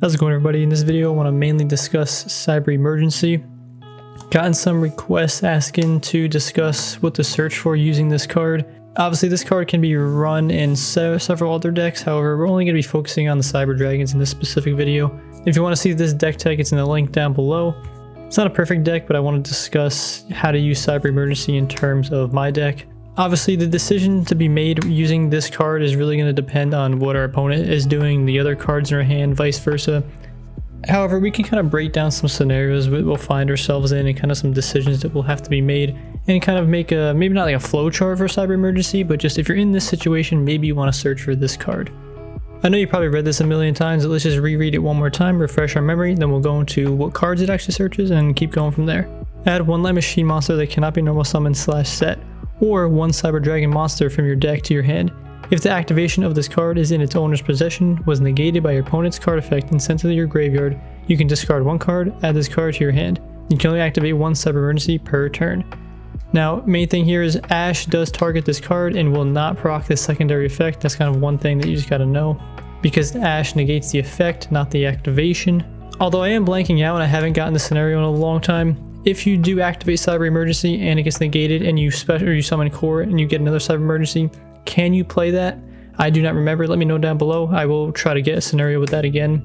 How's it going, everybody? In this video I want to mainly discuss Cyber Emergency. Gotten some requests asking to discuss what to search for using this card. Obviously this card can be run in several other decks, however we're only going to be focusing on the Cyber Dragons in this specific video. If you want to see this deck tech, it's in the link down below. It's not a perfect deck, but I want to discuss how to use Cyber Emergency in terms of my deck. Obviously the decision to be made using this card is really going to depend on what our opponent is doing, the other cards in our hand, vice versa. However, we can kind of break down some scenarios we'll find ourselves in and kind of some decisions that will have to be made and kind of make a, maybe not like a flow chart for Cyber Emergency, but just if you're in this situation, maybe you want to search for this card. I know you probably read this a million times, but let's just reread it one more time, refresh our memory, then we'll go into what cards it actually searches and keep going from there. Add one light machine monster that cannot be normal summoned / set, or one Cyber Dragon monster from your deck to your hand. If the activation of this card is in its owner's possession, was negated by your opponent's card effect and sent to your graveyard, you can discard one card, add this card to your hand. You can only activate one Cyber Emergency per turn. Now, main thing here is Ash does target this card and will not proc this secondary effect. That's kind of one thing that you just gotta know, because Ash negates the effect, not the activation. Although I am blanking out and I haven't gotten this scenario in a long time, if you do activate Cyber Emergency and it gets negated and you summon Core and you get another Cyber Emergency, can you play that? I do not remember. Let me know down below. I will try to get a scenario with that again.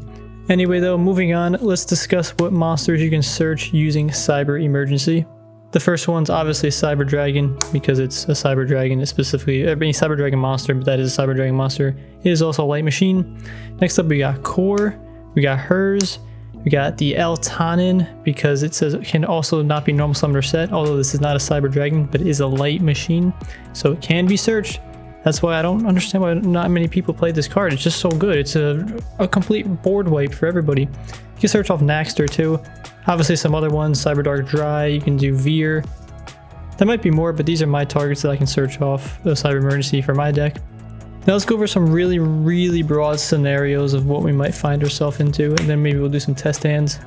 Anyway though, moving on, let's discuss what monsters you can search using Cyber Emergency. The first one's obviously Cyber Dragon, because it's a Cyber Dragon. It's specifically a Cyber Dragon monster, but that is a Cyber Dragon monster. It is also a light machine. Next up we got Core, we got Hers, we got the Eltanin, because it says it can also not be normal summoned or set, although this is not a Cyber Dragon, but it is a light machine, so it can be searched. That's why I don't understand why not many people play this card. It's just so good. It's a complete board wipe for everybody. You can search off Naxter too. Obviously some other ones, Cyber Dark Dry, you can do Veer. There might be more, but these are my targets that I can search off the Cyber Emergency for my deck. Now let's go over some really broad scenarios of what we might find ourselves into, and then maybe we'll do some test hands.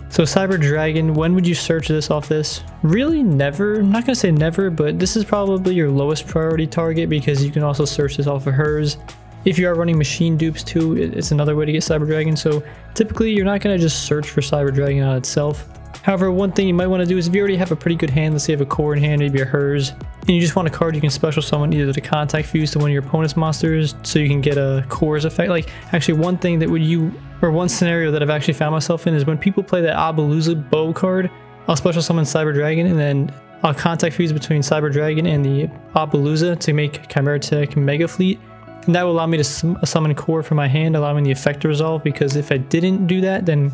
So Cyber Dragon, when would you search this off this? Really never. I'm not gonna say never, but this is probably your lowest priority target because you can also search this off of Hers. If you are running machine dupes too, it's another way to get Cyber Dragon. So typically you're not gonna just search for Cyber Dragon on itself. However, one thing you might want to do is if you already have a pretty good hand, let's say you have a Core in hand, maybe a Hers, and you just want a card you can special summon either to contact fuse to one of your opponent's monsters so you can get a Core's effect. Like actually one thing that one scenario that I've actually found myself in is when people play that Abaluza bow card, I'll special summon Cyber Dragon and then I'll contact fuse between Cyber Dragon and the Abaluza to make Chimera Tech Mega Fleet. And that will allow me to summon Core from my hand, allowing the effect to resolve, because if I didn't do that, then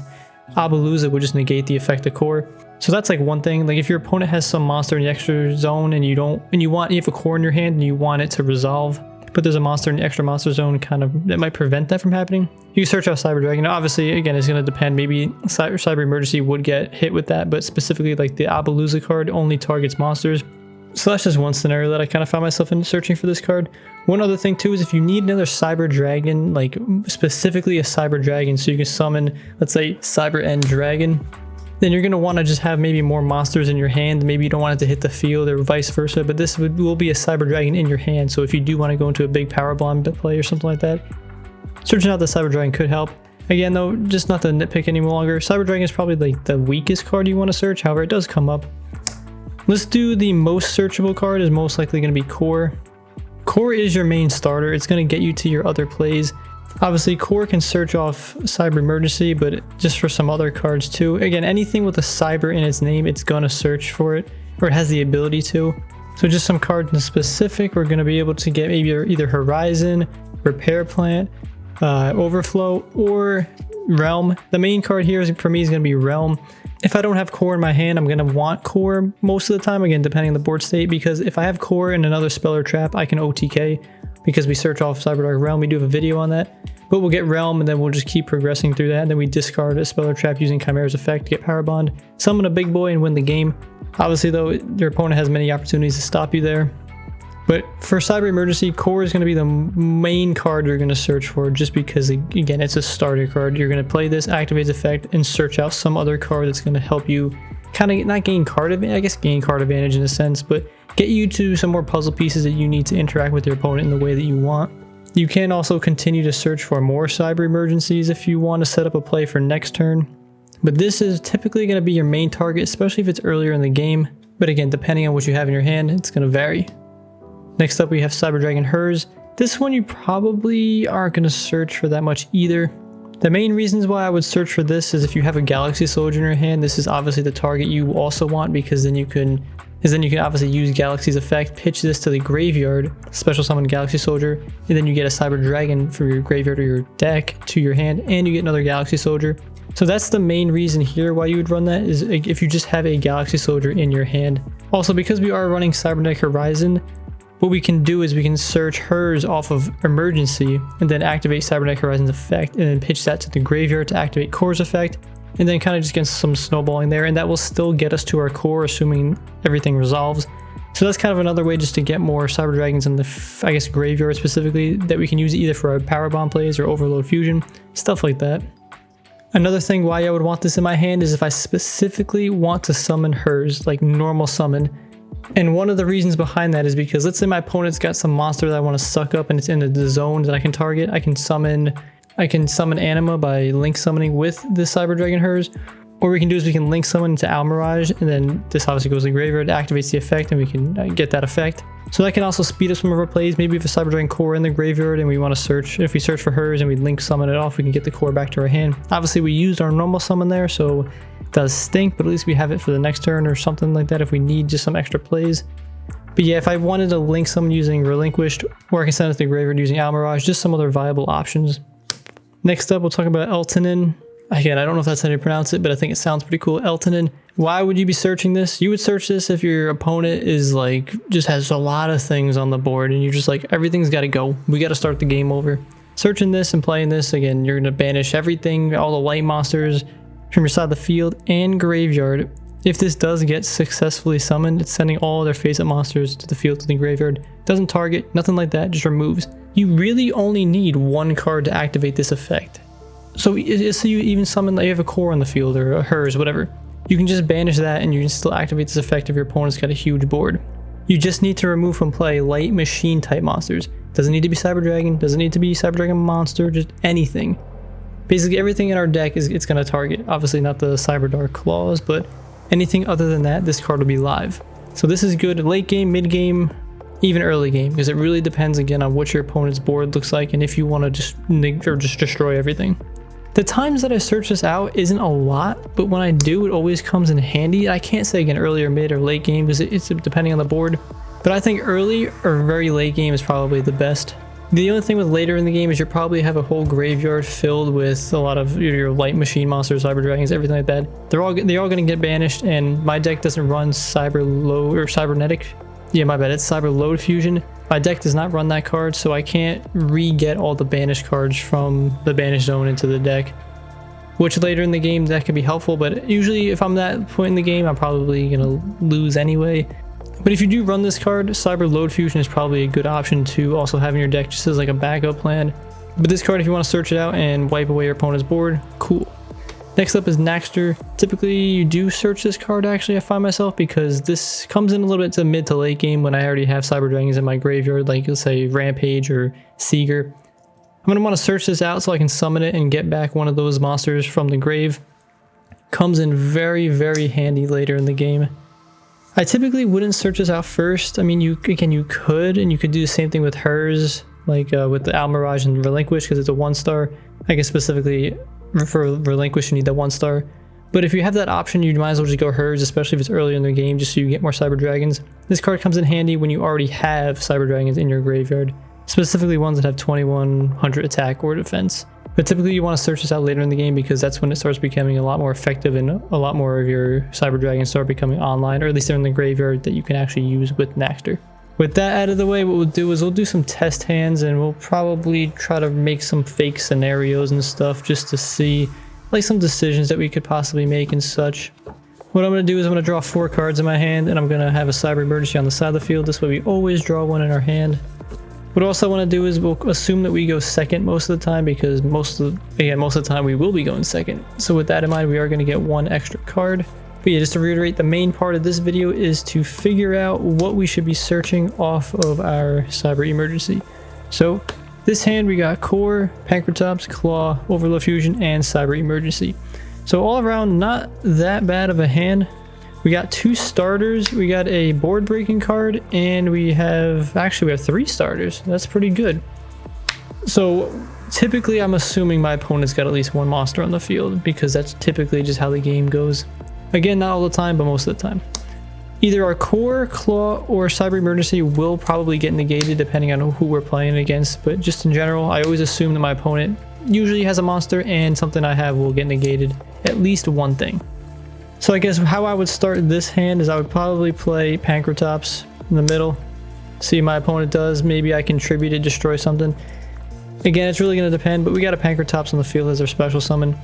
Abaluza would just negate the effect of Core. So that's like one thing. Like if your opponent has some monster in the extra zone and you have a Core in your hand and you want it to resolve, but there's a monster in the extra monster zone that might prevent that from happening, you can search out Cyber Dragon. Now, obviously, again, it's going to depend. Maybe Cyber Emergency would get hit with that, but specifically like the Abaluza card only targets monsters. So that's just one scenario that I kind of found myself in searching for this card. One other thing too is if you need another Cyber Dragon, like specifically a Cyber Dragon, so you can summon, let's say, Cyber End Dragon, then you're going to want to just have maybe more monsters in your hand. Maybe you don't want it to hit the field or vice versa, but this will be a Cyber Dragon in your hand. So if you do want to go into a big power bomb play or something like that, searching out the Cyber Dragon could help. Again though, just not to nitpick any longer, Cyber Dragon is probably like the weakest card you want to search. However, it does come up. Let's do the most searchable card, is most likely going to be Core. Core is your main starter. It's going to get you to your other plays. Obviously, Core can search off Cyber Emergency, but just for some other cards too. Again, anything with a Cyber in its name, it's going to search for it, or it has the ability to. So just some cards in specific, we're going to be able to get maybe either Horizon, Repair Plant, Overflow, or Realm. The main card here for me is going to be Realm. If I don't have Core in my hand, I'm going to want Core most of the time, again, depending on the board state, because if I have Core and another spell or trap, I can OTK, because we search off Cyber Dark Realm. We do have a video on that, but we'll get Realm and then we'll just keep progressing through that, and then we discard a spell or trap using Chimera's effect to get Power Bond, summon a big boy, and win the game. Obviously though, your opponent has many opportunities to stop you there. But for Cyber Emergency, Core is going to be the main card you're going to search for, just because, again, it's a starter card. You're going to play this, activate its effect, and search out some other card that's going to help you kind of not gain card advantage, I guess gain card advantage in a sense, but get you to some more puzzle pieces that you need to interact with your opponent in the way that you want. You can also continue to search for more cyber emergencies if you want to set up a play for next turn. But this is typically going to be your main target, especially if it's earlier in the game. But again, depending on what you have in your hand, it's going to vary. Next up, we have Cyber Dragon Hers. This one you probably aren't going to search for that much either. The main reasons why I would search for this is if you have a Galaxy Soldier in your hand, this is obviously the target you also want, because then you can obviously use Galaxy's effect, pitch this to the graveyard, special summon Galaxy Soldier, and then you get a Cyber Dragon from your graveyard or your deck to your hand, and you get another Galaxy Soldier. So that's the main reason here why you would run that, is if you just have a Galaxy Soldier in your hand. Also, because we are running Cybernetic Horizon, what we can do is we can search Hers off of Emergency and then activate Cybernetic Horizon's effect and then pitch that to the graveyard to activate Core's effect, and then kind of just get some snowballing there, and that will still get us to our core assuming everything resolves. So that's kind of another way just to get more Cyber Dragons in the, I guess, graveyard specifically, that we can use either for our Power Bomb plays or Overload Fusion, stuff like that. Another thing why I would want this in my hand is if I specifically want to summon Hers, like normal summon. And one of the reasons behind that is because let's say my opponent's got some monster that I want to suck up and it's in the zone that I can target. I can summon Anima by link summoning with the Cyber Dragon Hers. What we can do is we can link summon into Almirage, and then this obviously goes to the graveyard, activates the effect, and we can get that effect. So that can also speed up some of our plays. Maybe if a Cyber Dragon core in the graveyard and we want to search, if we search for Hers and we link summon it off, we can get the core back to our hand. Obviously we used our normal summon there, so it does stink, but at least we have it for the next turn or something like that if we need just some extra plays. But yeah, if I wanted to link summon using Relinquished, or I can send it to the graveyard using Almirage, just some other viable options. Next up, we'll talk about Eltanin. Again, I don't know if that's how you pronounce it, but I think it sounds pretty cool. Eltanin. Why would you be searching this? You would search this if your opponent is like, just has a lot of things on the board and you're just like, everything's got to go. We got to start the game over. Searching this and playing this, again, you're going to banish everything, all the light monsters from your side of the field and graveyard. If this does get successfully summoned, it's sending all their face-up monsters to the field to the graveyard. Doesn't target, nothing like that, just removes. You really only need one card to activate this effect. So you even summon, like you have a core on the field or a Hers, whatever. You can just banish that and you can still activate this effect if your opponent's got a huge board. You just need to remove from play light machine type monsters. Doesn't need to be Cyber Dragon, doesn't need to be Cyber Dragon monster, just anything. Basically everything in our deck it's going to target. Obviously not the Cyber Dark Claws, but anything other than that, this card will be live. So this is good late game, mid game, even early game, because it really depends again on what your opponent's board looks like and if you want to just destroy everything. The times that I search this out isn't a lot, but when I do, it always comes in handy. I can't say again early or mid or late game because it's depending on the board, but I think early or very late game is probably the best. The only thing with later in the game is you probably have a whole graveyard filled with a lot of your light machine monsters, Cyber Dragons, everything like that. They're all going to get banished, and my deck doesn't run Cybernetic. Yeah, my bad. It's Cyber Load Fusion. My deck does not run that card, so I can't re-get all the banished cards from the banished zone into the deck. Which later in the game, that can be helpful, but usually if I'm that point in the game, I'm probably going to lose anyway. But if you do run this card, Cyber Load Fusion is probably a good option to also have in your deck just as like a backup plan. But this card, if you want to search it out and wipe away your opponent's board, cool. Next up is Naxter. Typically you do search this card actually, I find myself, because this comes in a little bit to mid to late game when I already have Cyber Dragons in my graveyard, like let's say Rampage or Seeger. I'm going to want to search this out so I can summon it and get back one of those monsters from the grave. Comes in very, very handy later in the game. I typically wouldn't search this out first. I mean, you could, and you could do the same thing with Hers, like with the Almirage and Relinquish, because it's a 1-star. I guess specifically for Relinquish, you need that 1-star. But if you have that option, you might as well just go Hers, especially if it's earlier in the game, just so you get more Cyber Dragons. This card comes in handy when you already have Cyber Dragons in your graveyard, specifically ones that have 2100 attack or defense. But typically you want to search this out later in the game because that's when it starts becoming a lot more effective and a lot more of your Cyber Dragons start becoming online, or at least they're in the graveyard that you can actually use with Naxter. With that out of the way, what we'll do is we'll do some test hands and we'll probably try to make some fake scenarios and stuff just to see like some decisions that we could possibly make and such. What I'm going to do is I'm going to draw 4 cards in my hand and I'm going to have a Cyber Emergency on the side of the field. This way we always draw one in our hand. What else I want to do is we'll assume that we go second most of the time because most of the time we will be going second. So with that in mind, we are going to get 1 extra card. But yeah, just to reiterate, the main part of this video is to figure out what we should be searching off of our Cyber Emergency. So This hand we got Core, Pancratops, Claw, Overload Fusion, and Cyber Emergency. So all around, not that bad of a hand. We got 2 starters, we got a board breaking card, and we have 3 starters. That's pretty good. So typically I'm assuming my opponent's got at least 1 monster on the field, because that's typically just how the game goes. Again, not all the time, but most of the time. Either our Core, Claw, or Cyber Emergency will probably get negated depending on who we're playing against, but just in general, I always assume that my opponent usually has a monster and something I have will get negated, at least one thing. So I guess how I would start this hand is I would probably play Pancratops in the middle, see what my opponent does, maybe I contribute it, destroy something. Again, it's really going to depend, but we got a Pancratops on the field as our special summon.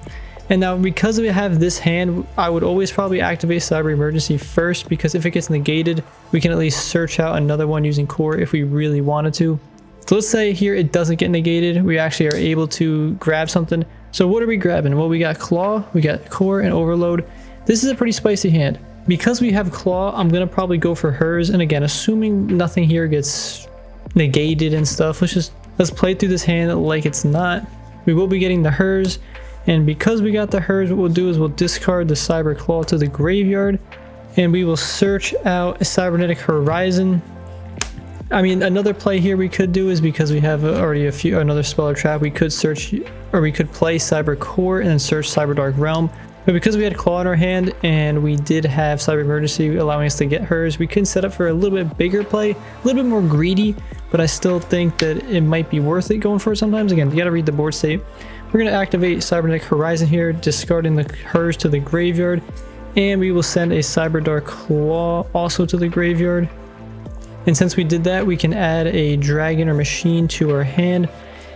And now because we have this hand, I would always probably activate Cyber Emergency first, because if it gets negated, we can at least search out another one using Core if we really wanted to. So let's say here it doesn't get negated, we actually are able to grab something. So what are we grabbing? Well, we got Claw, we got Core, and Overload. This is a pretty spicy hand. Because we have Claw, I'm going to probably go for hers, and again, assuming nothing here gets negated and stuff, let's play through this hand like it's not. We will be getting the hers. And because we got the hers, what we'll do is we'll discard the Cyber Claw to the graveyard, and we will search out a Cybernetic Horizon. I mean, another play here we could do is because we have already another spell or trap, we could search, or we could play Cyber Core and then search Cyber Dark Realm. But because we had Claw in our hand and we did have Cyber Emergency allowing us to get hers, we could set up for a little bit bigger play, a little bit more greedy, but I still think that it might be worth it going for it sometimes. Again, you got to read the board state. We're going to activate Cybernetic Horizon here, discarding the hers to the graveyard, and we will send a Cyber Dark Claw also to the graveyard. And since we did that, we can add a dragon or machine to our hand.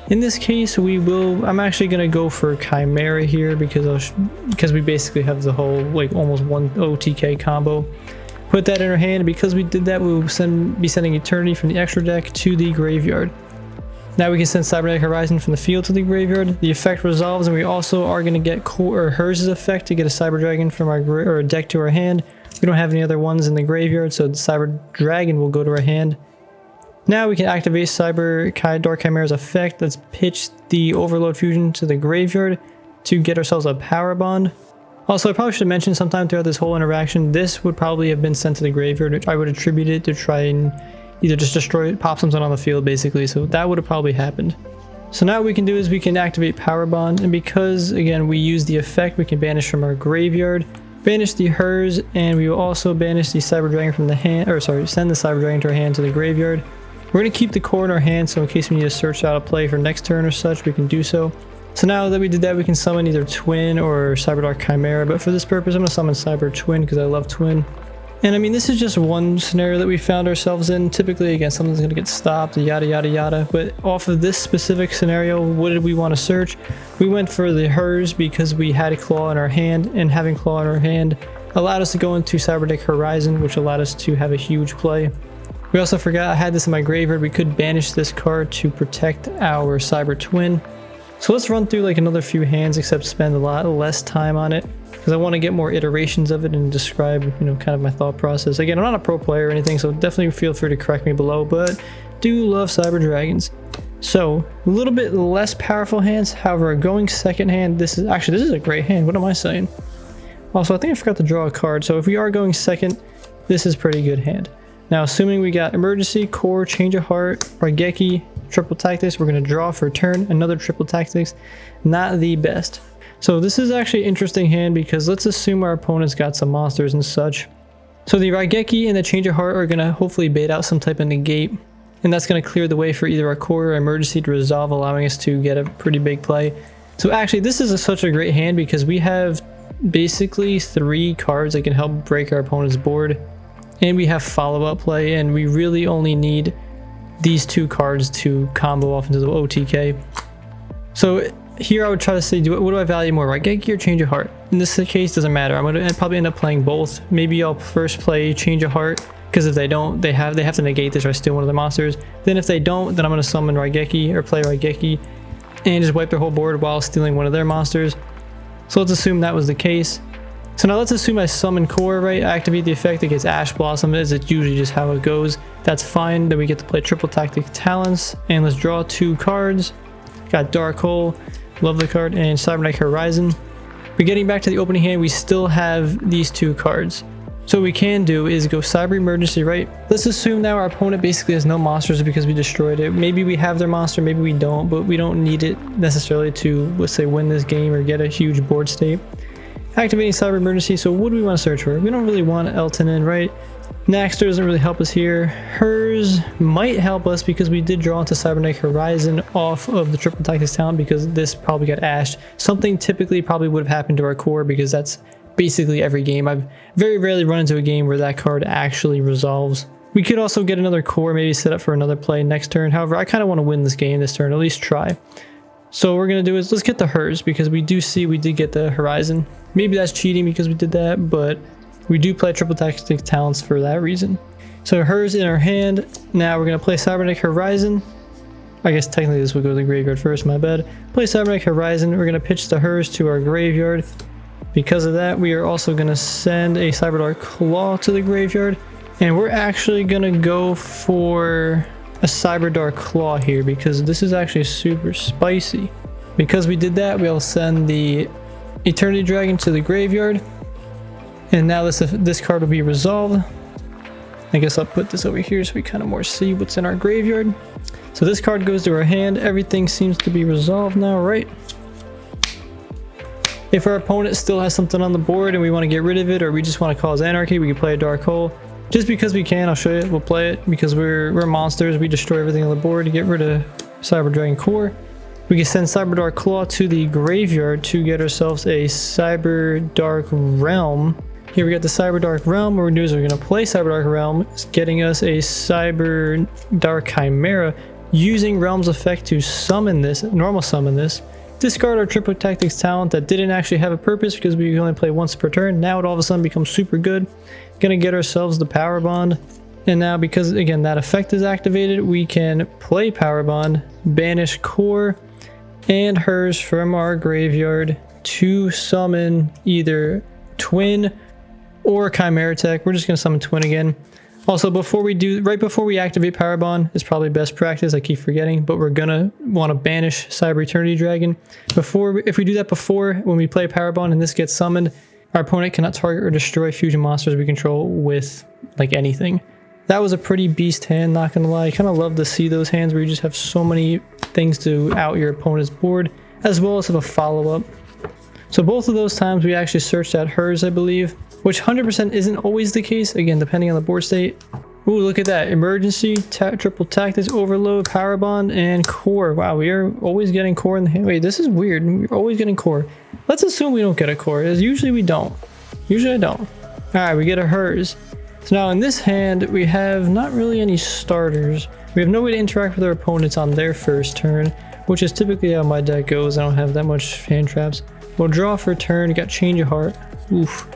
In this case, I'm actually going to go for Chimera here because we basically have the whole like almost 1 OTK combo. Put that in our hand. Because we did that, we will be sending Eternity from the extra deck to the graveyard. Now we can send Cybernetic Horizon from the field to the graveyard. The effect resolves, and we also are going to get Core or hers' effect to get a Cyber Dragon from our deck to our hand. We don't have any other ones in the graveyard, so the Cyber Dragon will go to our hand. Now we can activate Cyber Dark Chimera's effect. Let's pitch the Overload Fusion to the graveyard to get ourselves a Power Bond. Also, I probably should have mentioned sometime throughout this whole interaction, this would probably have been sent to the graveyard, which I would attribute it to try and either just destroy it, pop something on the field basically, so that would have probably happened. So now what we can do is we can activate Power Bond, and because again we use the effect, we can banish from our graveyard, banish the hers, and we will also banish the Cyber Dragon from the hand, or sorry, send the Cyber Dragon to our hand to the graveyard. We're going to keep the Core in our hand, so in case we need to search out a play for next turn or such, we can do so. So now that we did that, we can summon either Twin or Cyber Dark Chimera, but for this purpose I'm going to summon Cyber Twin because I love Twin. And I mean, this is just one scenario that we found ourselves in. Typically, again, something's going to get stopped, yada, yada, yada. But off of this specific scenario, what did we want to search? We went for the hers because we had a Claw in our hand, and having Claw in our hand allowed us to go into Cybernetic Horizon, which allowed us to have a huge play. We also forgot I had this in my graveyard. We could banish this card to protect our Cyber Twin. So let's run through like another few hands, except spend a lot less time on it, because I want to get more iterations of it and describe, kind of my thought process. Again, I'm not a pro player or anything, so definitely feel free to correct me below, but do love Cyber Dragons. So a little bit less powerful hands. However, going second hand, this is a great hand. What am I saying? Also, I think I forgot to draw a card. So if we are going second, this is a pretty good hand. Now, assuming we got Emergency, Core, Change of Heart, Raigeki, Triple Tactics, we're going to draw for a turn, another Triple Tactics. Not the best. So this is actually an interesting hand because let's assume our opponent's got some monsters and such. So the Raigeki and the Change of Heart are going to hopefully bait out some type of negate, and that's going to clear the way for either our Core or Emergency to resolve, allowing us to get a pretty big play. So actually, this is such a great hand because we have basically 3 cards that can help break our opponent's board, and we have follow-up play, and we really only need these 2 cards to combo off into the OTK. So here I would try to say, what do I value more, Raigeki or Change of Heart? In this case, doesn't matter. I'm gonna probably end up playing both. Maybe I'll first play Change of Heart, because if they don't, they have to negate this or I steal one of their monsters. Then if they don't, then I'm gonna summon Raigeki or play Raigeki and just wipe their whole board while stealing one of their monsters. So let's assume that was the case. So now let's assume I summon core, right? Activate the effect, it gets Ash Blossom, as it's usually just how it goes. That's fine. Then we get to play triple tactic talents, and let's draw 2 cards. Got Dark Hole, love the card, and Cybernetic Horizon. But getting back to the opening hand, we still have these 2 cards. So what we can do is go Cyber Emergency, right? Let's assume now our opponent basically has no monsters because we destroyed it. Maybe we have their monster, maybe we don't, but we don't need it necessarily to, let's say, win this game or get a huge board state. Activating Cyber Emergency, so what do we want to search for? We don't really want Elton in, right? Naxter doesn't really help us here. Hers might help us because we did draw into Cybernetic Horizon off of the triple tactics talent because this probably got ashed. Something typically probably would have happened to our core because that's basically every game. I've very rarely run into a game where that card actually resolves. We could also get another core, maybe set up for another play next turn. However, I kind of want to win this game this turn, at least try. So what we're going to do is let's get the Hers because we do see we did get the Horizon. Maybe that's cheating because we did that, but we do play triple tactic talents for that reason. So Hers in our hand. Now we're going to play Cybernetic Horizon. I guess technically this would go to the graveyard first, my bad. Play Cybernetic Horizon. We're going to pitch the Hers to our graveyard. Because of that, we are also going to send a Cyberdark Claw to the graveyard. And we're actually going to go for a Cyberdark Claw here because this is actually super spicy. Because we did that, we'll send the Eternity Dragon to the graveyard. And now this card will be resolved. I guess I'll put this over here so we kind of more see what's in our graveyard. So this card goes to our hand. Everything seems to be resolved now, right? If our opponent still has something on the board and we want to get rid of it, or we just want to cause anarchy, we can play a Dark Hole. Just because we can, I'll show you, we'll play it because we're monsters. We destroy everything on the board to get rid of Cyber Dragon Core. We can send Cyber Dark Claw to the graveyard to get ourselves a Cyber Dark Realm. Here we got the Cyber Dark Realm. What we're going to do is we're going to play Cyber Dark Realm, getting us a Cyber Dark Chimera, using Realm's effect to summon this, normal summon this. Discard our triple tactics talent that didn't actually have a purpose because we can only play once per turn. Now it all of a sudden becomes super good. Gonna get ourselves the Power Bond. And now because again that effect is activated, we can play Power Bond, banish Core and Hers from our graveyard to summon either Twin or Chimera Tech. We're just gonna summon Twin again. Also, right before we activate Power Bond, is probably best practice. I keep forgetting, but we're gonna want to banish Cyber Eternity Dragon. If we do that before, when we play Power Bond and this gets summoned, our opponent cannot target or destroy fusion monsters we control with like anything. That was a pretty beast hand, not gonna lie. I kind of love to see those hands where you just have so many things to out your opponent's board, as well as have a follow-up. So both of those times we actually searched out Hers, I believe, which 100% isn't always the case, again, depending on the board state. Ooh, look at that. Emergency, triple tactics, overload, Power Bond, and Core. Wow, we are always getting Core in the hand. Wait, this is weird. We're always getting Core. Let's assume we don't get a Core, as usually we don't. Usually I don't. Alright, we get a Hers. So now in this hand, we have not really any starters. We have no way to interact with our opponents on their first turn, which is typically how my deck goes. I don't have that much hand traps. We'll draw for turn, got Change of Heart. Oof.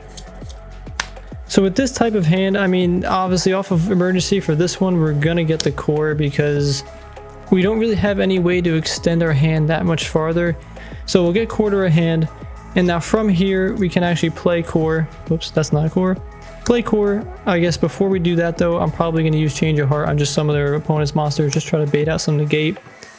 So with this type of hand, I mean, obviously off of Emergency for this one, we're gonna get the Core because we don't really have any way to extend our hand that much farther. So we'll get Core to our hand, and now from here, we can actually play Core. Whoops, that's not a Core. Play Core. I guess before we do that though, I'm probably gonna use Change of Heart on just some of their opponent's monsters, just try to bait out some negate.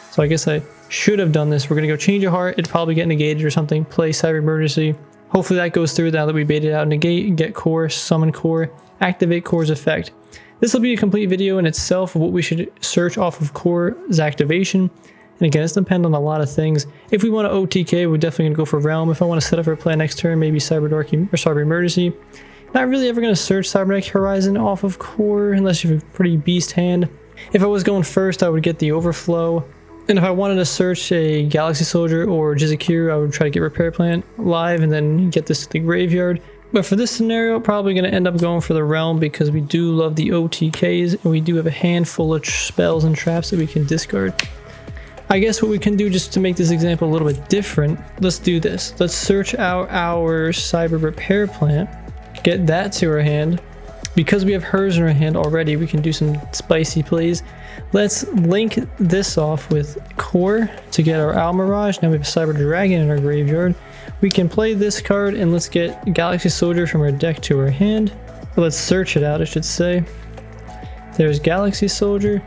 So I guess I should have done this. We're gonna go Change of Heart, it'd probably get negated or something, play Cyber Emergency. Hopefully that goes through now that we baited out negate, get Core, summon Core, activate Core's effect. This will be a complete video in itself of what we should search off of Core's activation. And again, it's dependent on a lot of things. If we want to OTK, we're definitely going to go for Realm. If I want to set up for a play next turn, maybe Cyber Dark or Cyber Emergency. Not really ever going to search Cybernetic Horizon off of Core unless you have a pretty beast hand. If I was going first, I would get the Overflow. And if I wanted to search a Galaxy Soldier or Jizakir, I would try to get Repair Plant live and then get this to the graveyard. But for this scenario, probably going to end up going for the Realm because we do love the OTKs and we do have a handful of spells and traps that we can discard. I guess what we can do just to make this example a little bit different, let's do this. Let's search out our Cyber Repair Plant, get that to our hand. Because we have Hers in our hand already, we can do some spicy plays. Let's link this off with Core to get our Owl Mirage. Now we have a Cyber Dragon in our graveyard. we can play this card and let's get Galaxy Soldier from our deck to our hand. Let's search it out, I should say. There's Galaxy Soldier.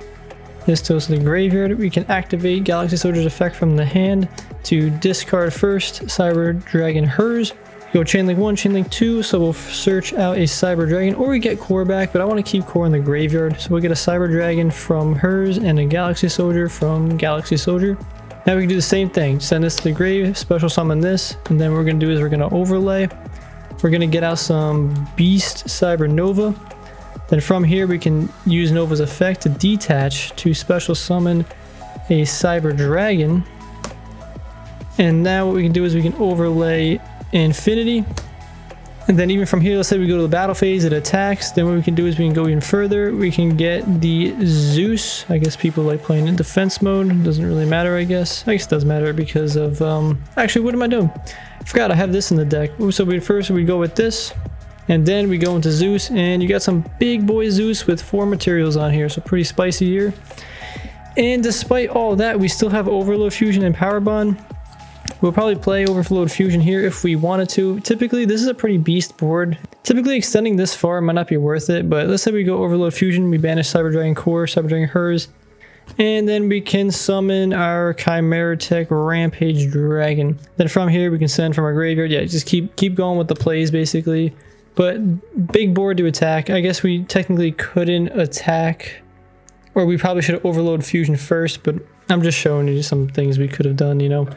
This goes to the graveyard. We can activate Galaxy Soldier's effect from the hand to discard first Cyber Dragon hers. Go Chain Link 1, Chain Link 2, so we'll search out a Cyber Dragon, or we get Core back, but I want to keep Core in the graveyard, so we'll get a Cyber Dragon from hers and a Galaxy Soldier from Galaxy Soldier. Now we can do the same thing, send this to the grave, special summon this, and then what we're going to do is we're going to overlay. We're going to get out some Beast Cyber Nova. Then from here we can use Nova's effect to detach to special summon a Cyber Dragon. And now what we can do is we can overlay Infinity. And then even from here, let's say we go to the battle phase, it attacks. Then what we can do is we can go even further. We can get the Zeus. I guess people like playing in defense mode. Doesn't really matter, I guess. I guess it does matter because of, actually, what am I doing? I forgot I have this in the deck. So first we go with this. And then we go into Zeus, and you got some big boy Zeus with 4 materials on here, so pretty spicy here. And despite all that, we still have Overload Fusion and Power Bond. We'll probably play Overload Fusion here if we wanted to. Typically, this is a pretty beast board. Typically, extending this far might not be worth it, but let's say we go Overload Fusion, we banish Cyber Dragon Core, Cyber Dragon hers, and then we can summon our Chimera Tech Rampage Dragon. Then from here, we can send from our graveyard. Yeah, just keep going with the plays, basically. But big board to attack. I guess we technically couldn't attack, or we probably should have Overload Fusion first, but I'm just showing you some things we could have done, you know.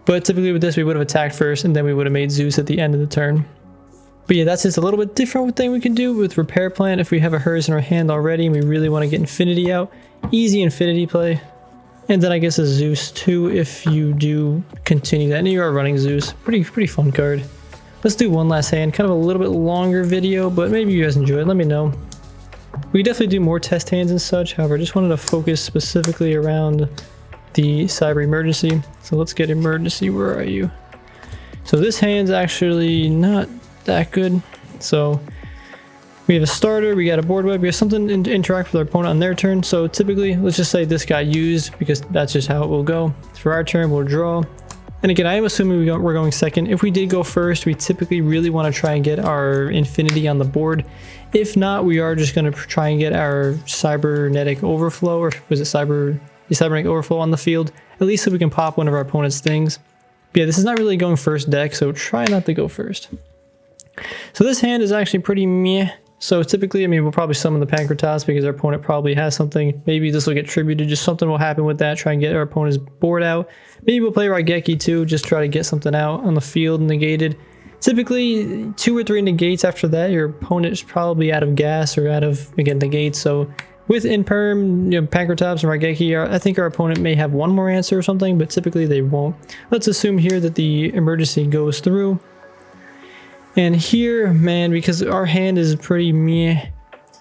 But typically with this, we would have attacked first, and then we would have made Zeus at the end of the turn. But yeah, that's just a little bit different thing we can do with Repair Plan if we have a hers in our hand already and we really want to get Infinity out. Easy Infinity play. And then I guess a Zeus too if you do continue that. And you are running Zeus. Pretty fun card. Let's do one last hand, kind of a little bit longer video, but maybe you guys enjoy it, let me know. We definitely do more test hands and such, however, I just wanted to focus specifically around the Cyber Emergency. So let's get Emergency, where are you? So this hand's actually not that good. So we have a starter, we got a board wipe, we have something to interact with our opponent on their turn. So typically, let's just say this got used, because that's just how it will go. For our turn, we'll draw. And again, I am assuming we're going second. If we did go first, we typically really want to try and get our Infinity on the board. If not, we are just going to try and get our Cybernetic Overflow, or was it Cybernetic Overflow on the field, at least so we can pop one of our opponent's things. But yeah, this is not really going first deck, so try not to go first. So this hand is actually pretty meh. So typically, I mean, we'll probably summon the Pancretas because our opponent probably has something. Maybe this will get tributed, just something will happen with that, try and get our opponent's board out. Maybe we'll play Raigeki too, just try to get something out on the field negated. Typically, 2 or 3 negates after that, your opponent is probably out of gas or out of, again, negates. So with Imperm, you know, Pancretops and Raigeki, I think our opponent may have one more answer or something, but typically they won't. Let's assume here that the emergency goes through. And here, man, because our hand is pretty meh,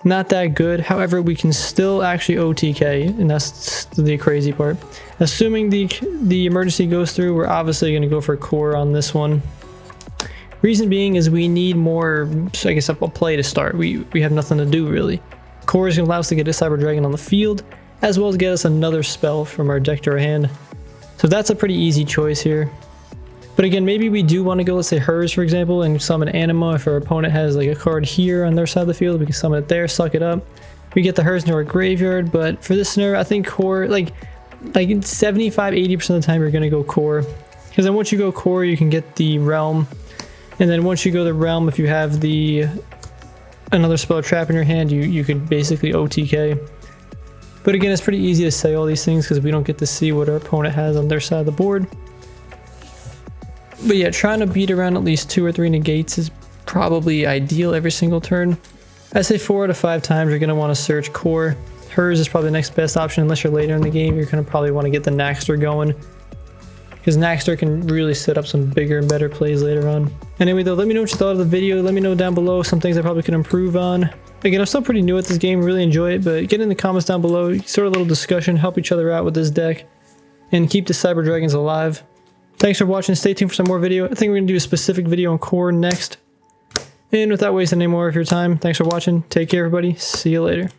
not that good. However, we can still actually OTK, and that's the crazy part. Assuming the emergency goes through, we're obviously going to go for core on this one. Reason being is we need more, I guess, a play to start. We have nothing to do, really. Core is going to allow us to get a Cyber Dragon on the field, as well as get us another spell from our deck to our hand. So that's a pretty easy choice here. But again, maybe we do want to go, let's say hers, for example, and summon Anima. If our opponent has like a card here on their side of the field, we can summon it there, suck it up. We get the hers into our graveyard, but for this scenario, I think core, like 75–80% of the time, you're going to go core. Because then once you go core, you can get the realm. And then once you go the realm, if you have another spell trap in your hand, you could basically OTK. But again, it's pretty easy to say all these things because we don't get to see what our opponent has on their side of the board. But yeah, trying to beat around at least 2 or 3 negates is probably ideal every single turn. I say 4 out of 5 times you're going to want to search core. Hers is probably the next best option unless you're later in the game. You're going to probably want to get the Naxter going, because Naxter can really set up some bigger and better plays later on. Anyway though, let me know what you thought of the video. Let me know down below some things I probably could improve on. Again, I'm still pretty new at this game, really enjoy it, but get in the comments down below, sort of a little discussion, help each other out with this deck, and keep the Cyber Dragons alive. Thanks for watching. Stay tuned for some more video. I think we're going to do a specific video on core next. And without wasting any more of your time, thanks for watching. Take care, everybody. See you later.